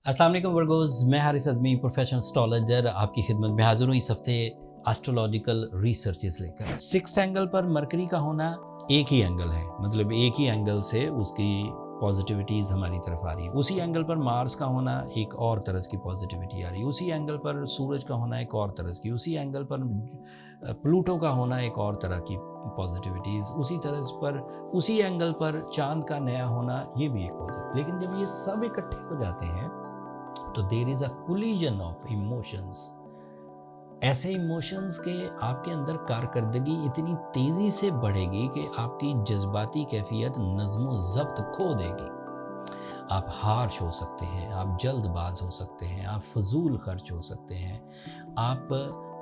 अस्सलाम वालेकुम वर्गोस, मैं हारिस अज़मी प्रोफेशनल एस्ट्रोलॉजर आपकी खिदमत में हाजिर हूँ इस हफ्ते एस्ट्रोलॉजिकल रिसर्चेस लेकर। सिक्स्थ एंगल पर मरकरी का होना एक ही एंगल है, मतलब एक ही एंगल से उसकी पॉजिटिविटीज़ हमारी तरफ आ रही है। उसी एंगल पर मार्स का होना एक और तरह की पॉजिटिविटी आ रही है, उसी एंगल पर सूरज का होना एक और तरह की, उसी एंगल पर प्लूटो का होना एक और तरह की पॉजिटिविटीज़, उसी तरह पर उसी एंगल पर चांद का नया होना ये भी एक पॉजिटिव। लेकिन जब ये सब इकट्ठे हो जाते हैं तो there is a collision of emotions. ऐसे इमोशंस के आपके अंदर कारकर्दगी इतनी तेजी से बढ़ेगी कि आपकी जज्बाती कैफियत नज़्मो ज़ब्त खो देगी। आप हार्श हो सकते हैं, आप जल्दबाज हो सकते हैं, आप फजूल खर्च हो सकते हैं, आप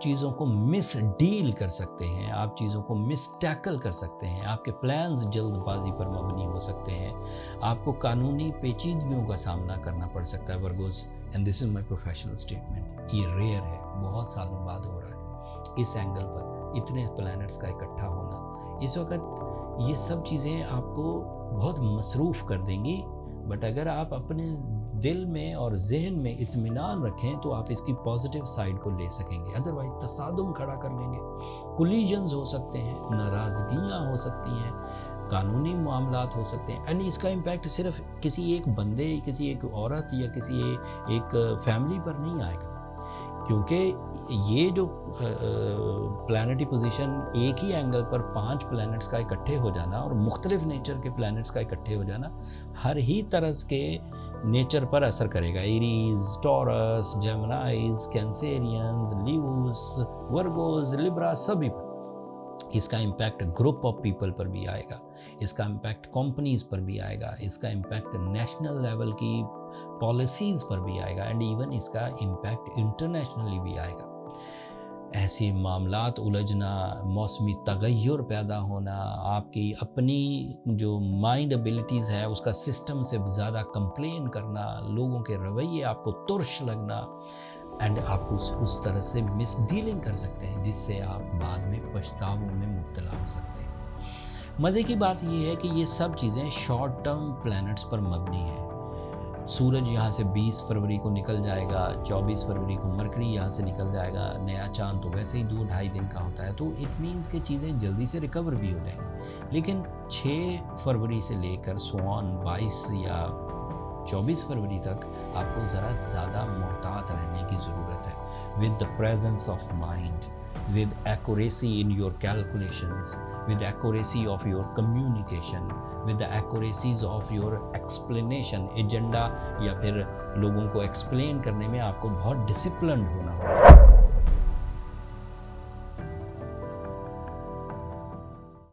चीज़ों को मिस डील कर सकते हैं, आप चीज़ों को मिस टैकल कर सकते हैं, आपके प्लान्स जल्दबाजी पर मबनी हो सकते हैं, आपको कानूनी पेचीदगियों का सामना करना पड़ सकता है Virgo's. And this is my professional statement, ये रेयर है, बहुत सालों बाद हो रहा है। इस एंगल पर इतने प्लैनेट्स का इकट्ठा होना, इस वक्त ये सब चीज़ें आपको बहुत मसरूफ़ कर देंगी। बट अगर आप अपने दिल में और जहन में इत्मीनान रखें तो आप इसकी पॉजिटिव साइड को ले सकेंगे। अदरवाइज तसादुम खड़ा कर लेंगे, कोलिजन्स हो सकते हैं, नाराज़गियाँ हो सकती हैं, कानूनी मामलात हो सकते हैं। एंड इसका इम्पैक्ट सिर्फ किसी एक बंदे, किसी एक औरत या किसी एक फैमिली पर नहीं आएगा, क्योंकि ये जो प्लैनेटरी पोजीशन, एक ही एंगल पर 5 प्लैनेट्स का इकट्ठे हो जाना और मुख्तलिफ नेचर के प्लैनेट्स का इकट्ठे हो जाना हर ही तरह के नेचर पर असर करेगा। Aries, Taurus, Geminis, Cancerians, Leos, Virgos, Libra, सभी पर इसका इम्पैक्ट ग्रुप ऑफ पीपल पर भी आएगा, इसका इम्पैक्ट कंपनीज पर भी आएगा, इसका इम्पैक्ट नेशनल लेवल की पॉलिसीज़ पर भी आएगा, एंड इवन इसका इम्पैक्ट इंटरनेशनली भी आएगा। ऐसे मामलात उलझना, मौसमी तगय्युर पैदा होना, आपकी अपनी जो माइंड एबिलिटीज़ है उसका सिस्टम से ज़्यादा कंप्लेन करना, लोगों के रवैये आपको तुर्श लगना, एंड आप उस तरह से मिस डीलिंग कर सकते हैं जिससे आप बाद में पछतावों में मुब्तला हो सकते हैं। मज़े की बात यह है कि ये सब चीज़ें शॉर्ट टर्म प्लैनेट्स पर मबनी है। सूरज यहाँ से 20 फरवरी को निकल जाएगा, 24 फरवरी को मरकरी यहाँ से निकल जाएगा, नया चांद तो वैसे ही 2-2.5 दिन का होता है, तो इट मीन्स कि चीज़ें जल्दी से रिकवर भी हो जाएंगी। लेकिन 6 फरवरी से लेकर सोन 22 या 24 फरवरी तक आपको ज़रा ज़्यादा मोहतात रहने की ज़रूरत है। With the presence of mind, with accuracy in your calculations, with accuracy of your communication, with the accuracies of your explanation, agenda या फिर लोगों को एक्सप्लेन करने में आपको बहुत डिसिप्लिन्ड होना होगा।